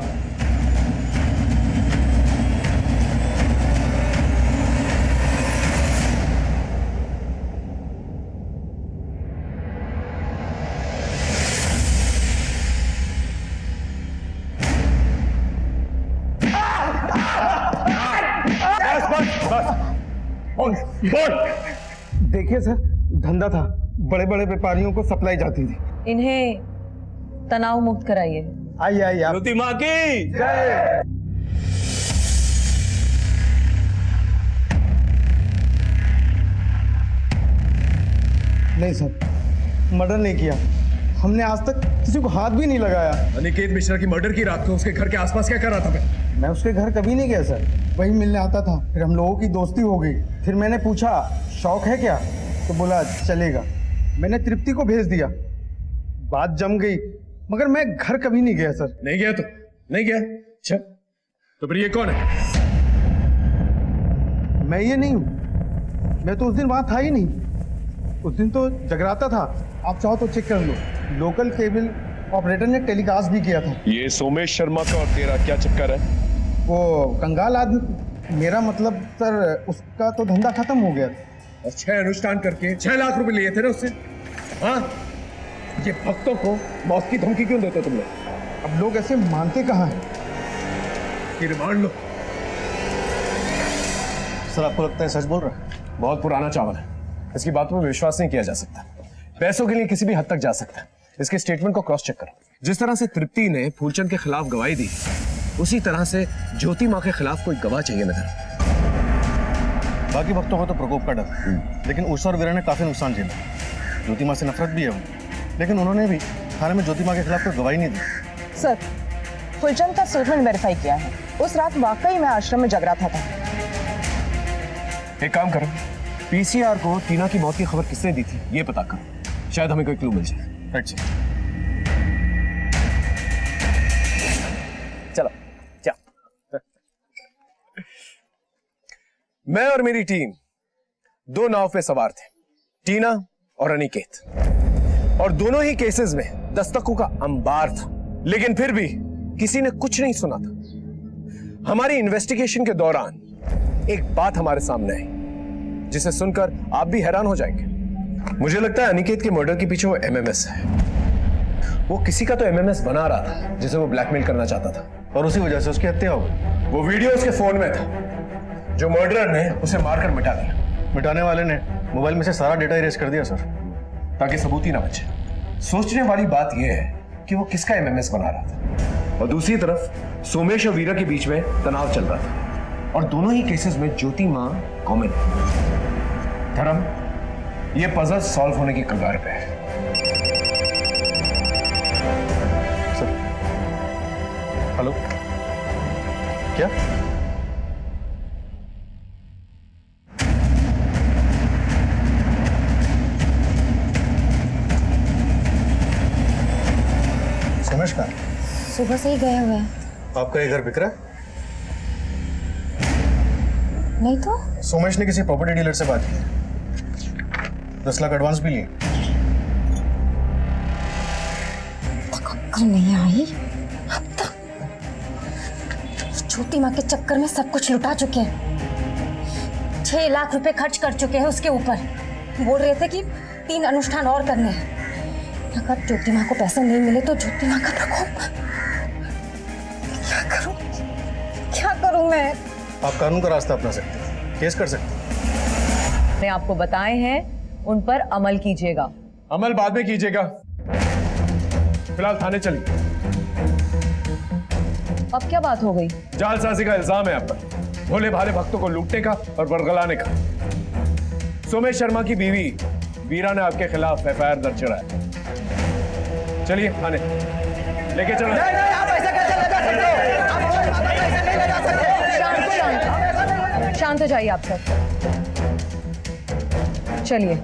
Speaker 2: देखिए सर, धंधा था, बड़े बड़े व्यापारियों को सप्लाई जाती थी।
Speaker 3: इन्हें तनाव मुक्त कराइए।
Speaker 2: आइए आइए आप।
Speaker 10: ज्योति माँ की
Speaker 2: जय। नहीं सर, मर्डर नहीं किया हमने, आज तक किसी को हाथ भी नहीं लगाया।
Speaker 9: अनिकेत मिश्रा की मर्डर की रात को उसके घर के आसपास क्या कर रहा था?
Speaker 2: मैं उसके घर कभी नहीं गया सर, वही मिलने आता था। फिर हम लोगों की दोस्ती हो गई। फिर मैंने पूछा शौक है क्या, तो बोला चलेगा। मैंने तृप्ति को भेज दिया, बात जम गई, मगर मैं घर कभी नहीं गया सर।
Speaker 9: नहीं गया तो नहीं गया। अच्छा, तो फिर ये कौन है?
Speaker 2: मैं ये नहीं हूँ, मैं तो उस दिन वहां था ही नहीं। उस दिन तो जगराता था, आप चाहो तो चेक कर लो। लोकल केबल ऑपरेटर ने टेलीकास्ट भी किया था।
Speaker 9: ये सोमेश शर्मा का और तेरा क्या चक्कर है?
Speaker 2: वो कंगाल आदमी, मेरा मतलब सर उसका तो धंधा खत्म हो गया।
Speaker 9: और 6 अनुष्ठान करके 6 लाख रुपए लिए थे ना उससे। हाँ, ये भक्तों को मौत की धमकी क्यों देते तुम लोग?
Speaker 2: अब लोग ऐसे मानते कहाँ हैं?
Speaker 9: कि रिमांड लो।
Speaker 7: सर आपको लगता है सच बोल रहा है?
Speaker 9: बहुत पुराना चावल है, इसकी बातों पर विश्वास नहीं किया जा सकता। पैसों के लिए किसी भी हद तक जा सकता है। इसके स्टेटमेंट को क्रॉस चेक करो। जिस तरह से तृप्ति ने फूलचंद के खिलाफ गवाही दी, उसी तरह से ज्योति माँ के खिलाफ कोई गवाह चाहिए नजर।
Speaker 7: बाकी भक्तों को तो प्रकोप का डर, लेकिन उषा और वीरा ने काफी नुकसान झेला। ज्योति माँ से नफरत भी है वो, लेकिन उन्होंने भी थाने में ज्योति माँ के खिलाफ कोई गवाही नहीं दी।
Speaker 11: सर, फुलचंद का स्टेटमेंट वेरीफाई किया है। उस रात वाकई में आश्रम में जग रहा था।
Speaker 9: एक काम करो, पीसीआर को टीना की मौत की खबर किसने दी थी ये पता करो, शायद हमें कोई क्लू मिल जाए।
Speaker 7: Right sir.
Speaker 9: चलो चलो। मैं और मेरी टीम 2 नाव पे सवार थे, टीना और अनिकेत, और दोनों ही केसेस में दस्तकों का अंबार था, लेकिन फिर भी किसी ने कुछ नहीं सुना था। हमारी इन्वेस्टिगेशन के दौरान एक बात हमारे सामने आई जिसे सुनकर आप भी हैरान हो जाएंगे। मुझे लगता है अनिकेत के मर्डर के पीछे वो एमएमएस है। वो किसी का तो एमएमएस बना रहा था जिसे वो ब्लैकमेल करना चाहता था,
Speaker 7: और उसी वजह से उसकी हत्या हो गई।
Speaker 9: वो वीडियो उसके फोन में था जो मर्डरर ने उसे मारकर मिटा दिया।
Speaker 7: मिटाने वाले ने मोबाइल में से सारा डेटा इरेज कर दिया सर,
Speaker 9: ताकि सबूत ही ना बचे। सोचने वाली बात यह है कि वो किसका एमएमएस बना रहा था, और दूसरी तरफ सोमेश और वीरा के बीच में तनाव चल रहा था, और दोनों ही केसेस में ज्योति मां कॉमन। धर्म, ये पजल सॉल्व होने की कगार पे है।
Speaker 7: सर, हेलो, क्या? सोमेश का
Speaker 6: सुबह से ही गए हुए हैं।
Speaker 7: आपका ये घर बिक रहा है?
Speaker 6: नहीं तो
Speaker 7: सोमेश ने किसी प्रॉपर्टी डीलर से बात की, 10 लाख एडवांस भी लिए।
Speaker 6: अक्ल नहीं आई अब तक। ज्योति माँ के चक्कर में सब कुछ लुटा चुके हैं। 6 लाख रुपए खर्च कर चुके हैं उसके ऊपर। बोल रहे थे कि 3 अनुष्ठान और करने हैं। अगर ज्योति माँ को पैसे नहीं मिले तो ज्योति माँ का प्रकोप। क्या करूं मैं?
Speaker 7: आप कानून का रास्ता अपना सकते हैं, केस कर सकते हैं।
Speaker 3: मैंने आपको बताए हैं, उन पर अमल कीजिएगा।
Speaker 9: अमल बाद में कीजिएगा, फिलहाल थाने चलिए।
Speaker 3: अब क्या बात हो गई?
Speaker 9: जालसाजी का इल्जाम है आप पर, भोले भाले भक्तों को लूटने का और बरगलाने का। सोमेश शर्मा की बीवी वीरा ने आपके खिलाफ एफआईआर दर्ज कराया। चलिए थाने लेके चलो।
Speaker 3: शांत हो जाइए आप सब, चलिए।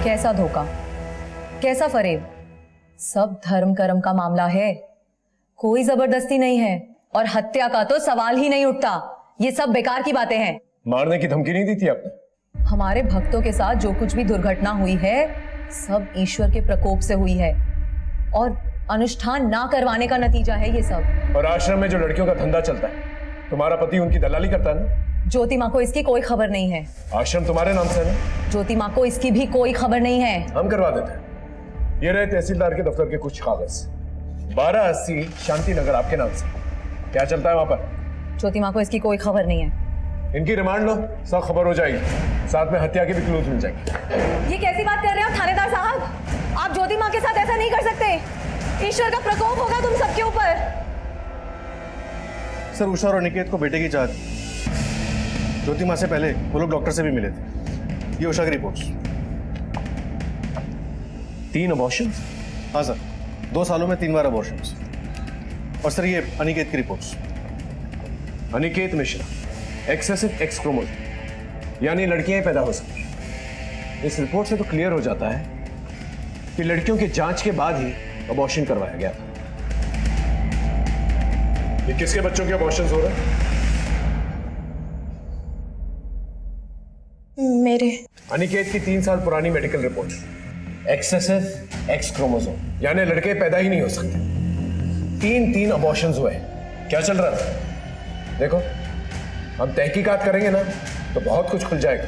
Speaker 3: कैसा धोखा, कैसा फरेब, सब धर्म कर्म का मामला है, कोई जबरदस्ती नहीं है, और हत्या का तो सवाल ही नहीं उठता। ये सब बेकार की बातें हैं।
Speaker 9: मारने की धमकी नहीं दी थी आपने?
Speaker 3: हमारे भक्तों के साथ जो कुछ भी दुर्घटना हुई है सब ईश्वर के प्रकोप से हुई है, और अनुष्ठान ना करवाने का नतीजा है ये सब।
Speaker 9: और आश्रम में जो लड़कियों का धंधा चलता है, तुम्हारा पति उनकी दलाली करता है ना?
Speaker 3: ज्योति माँ को इसकी कोई खबर नहीं है।
Speaker 9: आश्रम तुम्हारे नाम से है ना?
Speaker 3: ज्योति माँ को इसकी भी कोई खबर नहीं है।
Speaker 9: हम करवा देते हैं। ये रहे तहसीलदार के दफ्तर के कुछ कागज, 1280 शांति नगर आपके नाम से। क्या चलता है वहां पर?
Speaker 3: ज्योति माँ को इसकी कोई खबर नहीं है।
Speaker 9: इनकी रिमांड लो, सब खबर हो जाएगी, साथ में हत्या की भी क्लूज मिल जाएगी।
Speaker 3: ये कैसी बात कर रहे हैं आप थानेदार साहब? आप ज्योति माँ के साथ ऐसा नहीं कर सकते। ईश्वर का प्रकोप होगा तुम सबके ऊपर।
Speaker 7: सर, उषा और अनिकेत को बेटे की चाहत। ज्योति माँ से पहले वो लोग डॉक्टर से भी मिले थे। ये उषा की रिपोर्ट्स।
Speaker 9: 3 अबॉर्शन?
Speaker 7: हाँ सर, 2 सालों में 3 बार अबॉर्शन। और सर ये अनिकेत की reports.
Speaker 9: Aniket Mishra, excessive x chromosome, यानी लड़कियां पैदा हो सकती हैं। इस रिपोर्ट से तो क्लियर हो जाता है कि लड़कियों की जांच के बाद ही अबॉर्शन करवाया गया था। ये किसके बच्चों के अबॉर्शंस हो रहे हैं?
Speaker 8: मेरे।
Speaker 9: अनिकेत की 3 साल पुरानी medical report, excessive x chromosome, यानी लड़के पैदा ही नहीं हो सकते। 3 अबॉर्शंस हुए। क्या चल रहा था? देखो, हम तहकीकात करेंगे ना तो बहुत कुछ खुल जाएगा।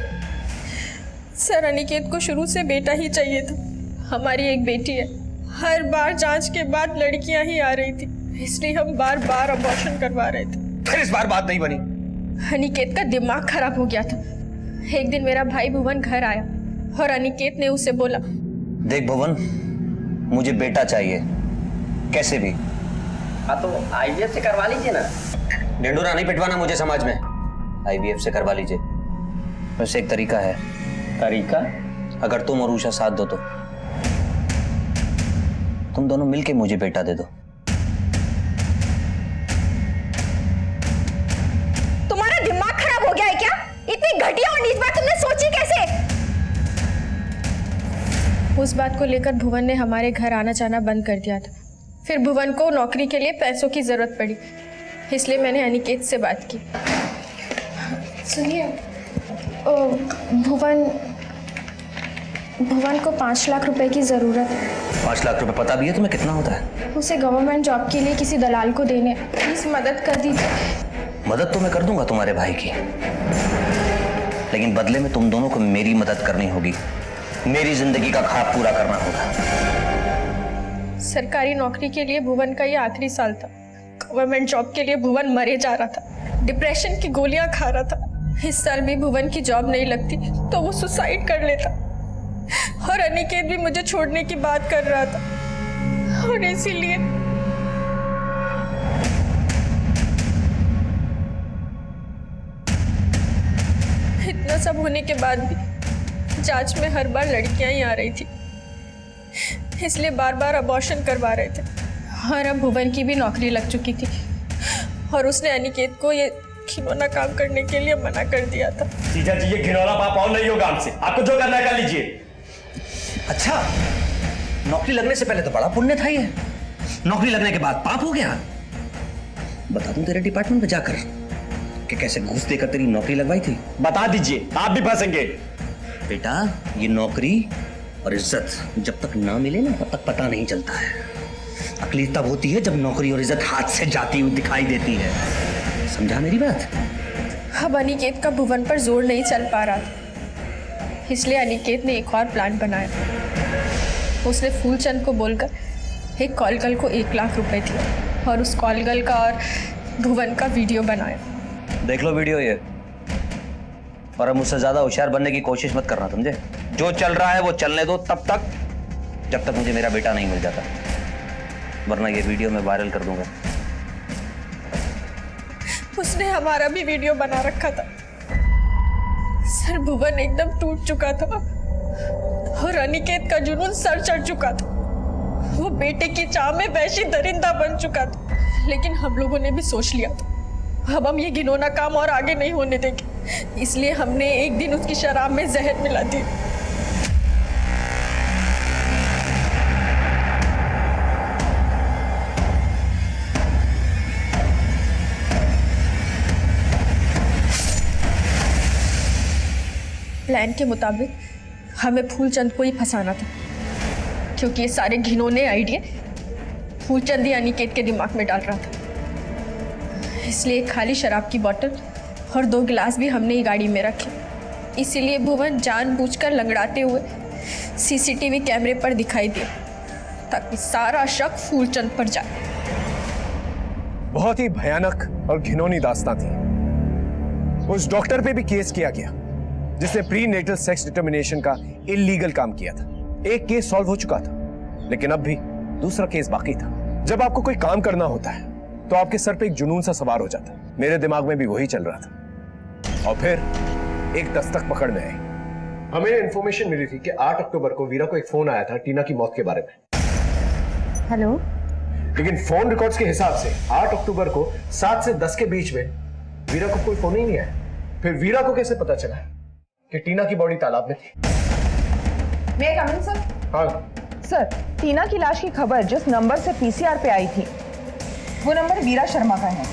Speaker 8: सर, अनिकेत को शुरू से बेटा ही चाहिए था। हमारी एक बेटी है। हर बार जांच के बाद लड़कियां ही आ रही थी, इसलिए हम बार बार अबॉर्शन करवा रहे थे।
Speaker 9: फिर इस बार बात नहीं बनी।
Speaker 8: अनिकेत का दिमाग खराब हो गया था। एक दिन मेरा भाई भुवन घर आया और अनिकेत ने उसे बोला,
Speaker 14: देख भुवन, मुझे बेटा चाहिए कैसे भी।
Speaker 15: हाँ तो आईवीएफ से करवा लीजिए ना।
Speaker 14: ढिंडोरा नहीं पिटवाना मुझे समाज में, आईवीएफ से करवा लीजिए। वैसे एक तरीका है।
Speaker 15: तरीका?
Speaker 14: अगर तुम और उषा साथ दो तो तुम दोनों मिलके मुझे बेटा दे दो।
Speaker 8: तुम्हारा दिमाग खराब हो गया है क्या? इतनी घटिया और नीच बात तुमने सोची कैसे? उस बात को लेकर भुवन ने हमारे घर आना जाना बंद कर दिया था। फिर भुवन को नौकरी के लिए पैसों की जरूरत पड़ी, इसलिए मैंने अनिकेत से बात की। सुनिए, भुवन को 5 लाख रुपए की जरूरत है।
Speaker 14: 5 लाख रुपए पता भी है तुम्हें कितना होता है?
Speaker 8: उसे गवर्नमेंट जॉब के लिए किसी दलाल को देने, प्लीज मदद कर दीजिए।
Speaker 14: मदद तो मैं कर दूंगा तुम्हारे भाई की, लेकिन बदले में तुम दोनों को मेरी मदद करनी होगी। मेरी जिंदगी का ख्वाब पूरा करना होगा।
Speaker 8: सरकारी नौकरी के लिए भुवन का ये आखिरी साल था। गवर्नमेंट जॉब के लिए भुवन मरे जा रहा था, डिप्रेशन की गोलियां खा रहा था। इस साल भी भुवन की जॉब नहीं लगती तो वो सुसाइड कर लेता, और अनिकेत भी मुझे छोड़ने की बात कर रहा था। और इसीलिए इतना सब होने के बाद भी जांच में हर बार लड़कियां ही आ रही थी, इसलिए बार बार अबॉर्शन करवा रहे थे। और अब भुवन की भी नौकरी लग चुकी थी और उसने अनिकेत को ये घिनौना काम करने के लिए मना कर दिया था।
Speaker 10: जीजा जी, ये घिनौना पाप और नहीं होगा हमसे। आपको जो करना है कर लीजिए।
Speaker 14: अच्छा, नौकरी लगने से पहले तो बड़ा पुण्य था ये, नौकरी लगने के बाद पाप हो गया। बता दूं तेरे डिपार्टमेंट में जाकर कि कैसे घूस देकर तेरी नौकरी लगवाई थी?
Speaker 10: बता दीजिए, आप भी फंसेंगे।
Speaker 14: बेटा, ये नौकरी और इज्जत जब तक ना मिले ना तब तक पता नहीं चलता है। अकली तब होती है जब नौकरी और इज्जत हाथ से जाती हुई दिखाई देती है। समझा मेरी बात?
Speaker 8: अब अनिकेत का भुवन पर जोर नहीं चल पा रहा था, इसलिए अनिकेत ने एक और प्लान बनाया। उसने फूलचंद को बोलकर एक कॉल गर्ल को 1 लाख रुपए दिए और उस कॉल गर्ल का और भुवन का वीडियो बनाया।
Speaker 14: देख लो वीडियो ये, और अब मुझसे ज्यादा होशियार बनने की कोशिश मत करना, समझे? जो चल रहा है वो चलने दो तब तक, जब तक मुझे मेरा बेटा नहीं मिल जाता, वरना ये वीडियो मैं वायरल कर दूंगा।
Speaker 8: उसने हमारा भी वीडियो बना रखा था। सर, भुवन एकदम टूट चुका था और अनिकेत का जुनून सर चढ़ चुका था। वो बेटे की चाह में वैसी दरिंदा बन चुका था, लेकिन हम लोगों ने भी सोच लिया था अब हम ये घिनौना काम और आगे नहीं होने देंगे, इसलिए हमने एक दिन उसकी शराब में जहर मिला दी। प्लान के मुताबिक हमें फूलचंद को ही फंसाना था, क्योंकि ये सारे घिनौने आइडिया फूलचंद ही अनिकेत के दिमाग में डाल रहा था। इसलिए एक खाली शराब की बोतल और 2 गिलास भी हमने ही गाड़ी में रखे। इसीलिए भुवन जानबूझकर लंगड़ाते हुए सीसीटीवी कैमरे पर दिखाई दिया, ताकि सारा शक फूलचंद पर जाए।
Speaker 9: बहुत ही भयानक और घिनौनी दास्तां थी। उस डॉक्टर पे भी केस किया गया जिसने प्री नेटल सेक्स डिटर्मिनेशन का इलीगल काम किया था। एक केस सॉल्व हो चुका था, लेकिन अब भी दूसरा केस बाकी था। जब आपको कोई काम करना होता है तो आपके सर पे एक जुनून सा सवार हो जाता है। मेरे दिमाग में भी वही चल रहा था, और फिर एक दस्तक पकड़ में आई। हमें इंफॉर्मेशन मिली थी कि 8 अक्टूबर को वीरा को एक फोन आया था टीना की मौत के बारे में।
Speaker 12: हेलो,
Speaker 9: लेकिन फोन रिकॉर्ड्स के हिसाब से 8 अक्टूबर को 7 से 10 के बीच में वीरा को कोई फोन ही नहीं आया। फिर वीरा को कैसे पता चला कि टीना की बॉडी तालाब में थी?
Speaker 12: मैं कम इन सर?
Speaker 9: हाँ
Speaker 12: सर, टीना की लाश की खबर जिस नंबर से पीसीआर पे आई थी वो नंबर वीरा शर्मा का है।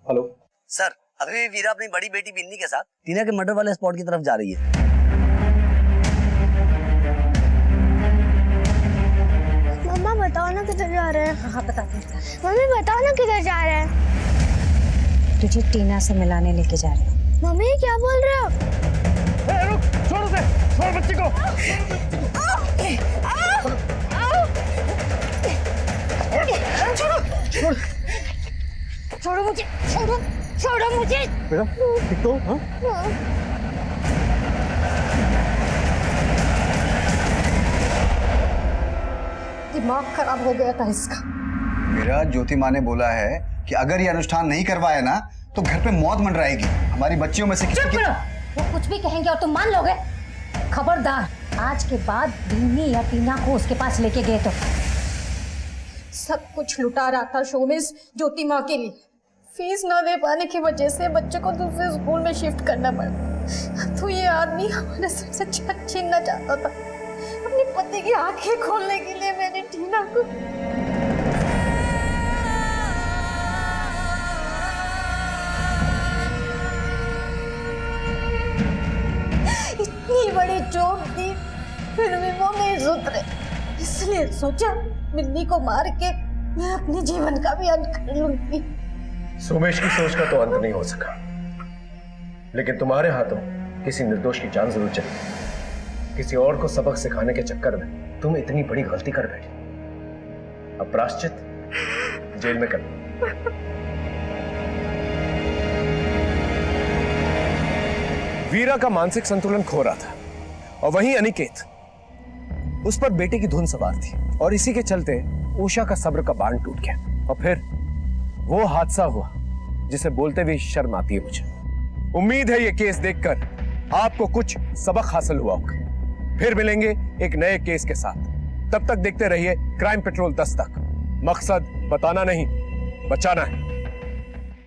Speaker 14: हेलो सर, अभी भी वीरा अपनी बड़ी बेटी बिन्नी के साथ टीना के मर्डर वाले स्पॉट की तरफ जा रही है।
Speaker 8: मम्मा बताओ ना किधर जा रहे हैं।
Speaker 6: हाँ बताते हैं।
Speaker 8: मम्मी बताओ ना किधर जा रहे हैं।
Speaker 6: तुझे टीना से मिलाने लेके जा रहे हैं।
Speaker 8: मम्मी क्या बोल रहे हो?
Speaker 7: रुक, छोड़ उसे, छोड़ बच्ची को।
Speaker 6: छोड़ो मुझे, छोड़ो, छोड़ो मुझे।
Speaker 7: बेटा ठीक तो? हाँ?
Speaker 6: दिमाग खराब हो गया था इसका।
Speaker 2: मेरा ज्योति माँ ने बोला है कि अगर ये अनुष्ठान नहीं करवाए ना तो घर पे मौत मंडराएगी। हमारी बच्चियों में से किसी की...
Speaker 6: वो कुछ भी कहेंगे और तुम मान लोगे? खबरदार, आज के बाद बिन्नी या टीना को उसके पास लेके गए तो
Speaker 5: सब कुछ लुटा रहा था शोमिस ज्योति माँ के लिए। फीस ना दे पाने की वजह से बच्चे को दूसरे स्कूल में शिफ्ट करना पड़ा। तो ये आदमी हमारे सर से जान छीनना चाहता था। अपने पति की आंखें खोलने के लिए मैंने टीना को इतनी बड़ी चोट दी, फिर भी वो नहीं सुधरे। इसलिए सोचा बिन्नी को मार के मैं अपने जीवन का भी अंत कर लूंगी।
Speaker 9: सोमेश की सोच का तो अंत नहीं हो सका, लेकिन तुम्हारे हाथों किसी निर्दोष की जान जरूर चली। किसी और को सबक सिखाने के चक्कर में तुम इतनी बड़ी गलती कर बैठी। अब प्रायश्चित जेल में करना। वीरा का मानसिक संतुलन खो रहा था और वहीं अनिकेत, उस पर बेटे की धुन सवार थी और इसी के चलते उषा का सब्र का बांध टूट गया और फिर वो हादसा हुआ जिसे बोलते हुए शर्म आती है मुझे। उम्मीद है ये केस देखकर आपको कुछ सबक हासिल हुआ होगा। फिर मिलेंगे एक नए केस के साथ। तब तक देखते रहिए क्राइम पेट्रोल 10 तक। मकसद बताना नहीं, बचाना है।